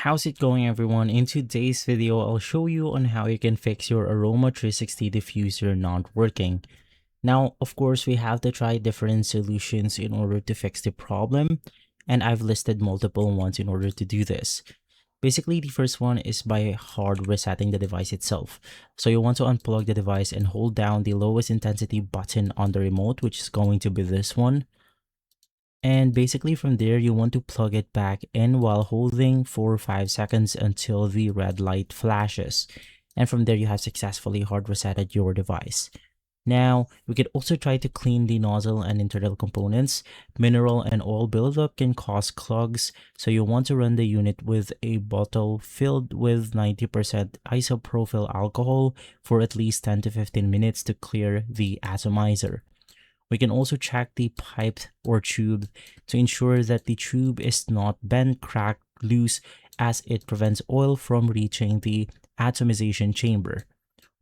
How's it going, everyone? In today's video, I'll show you on how you can fix your AROMA360 diffuser not working. Now, of course, we have to try different solutions in order to fix the problem, and I've listed multiple ones in order to do this. Basically, the first one is by hard resetting the device itself. So you want to unplug the device and hold down the lowest intensity button on the remote, which is going to be this one. And basically from there, you want to plug it back in while holding for 5 seconds until the red light flashes. And from there, you have successfully hard resetted your device. Now, we could also try to clean the nozzle and internal components. Mineral and oil buildup can cause clogs, so you want to run the unit with a bottle filled with 90% isopropyl alcohol for at least 10 to 15 minutes to clear the atomizer. We can also check the pipe or tube to ensure that the tube is not bent, cracked, loose, as it prevents oil from reaching the atomization chamber.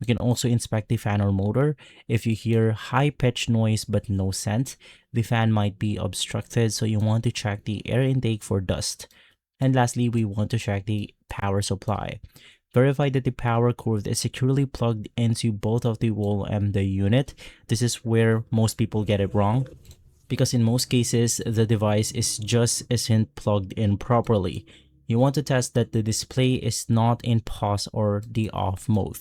We can also inspect the fan or motor. If you hear high-pitched noise but no scent, the fan might be obstructed, so you want to check the air intake for dust. And lastly, we want to check the power supply. Verify that the power cord is securely plugged into both of the wall and the unit. This is where most people get it wrong, because in most cases, the device isn't plugged in properly. You want to test that the display is not in pause or the off mode.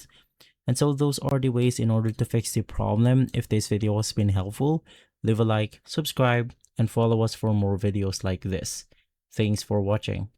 And so those are the ways in order to fix the problem. If this video has been helpful, leave a like, subscribe, and follow us for more videos like this. Thanks for watching.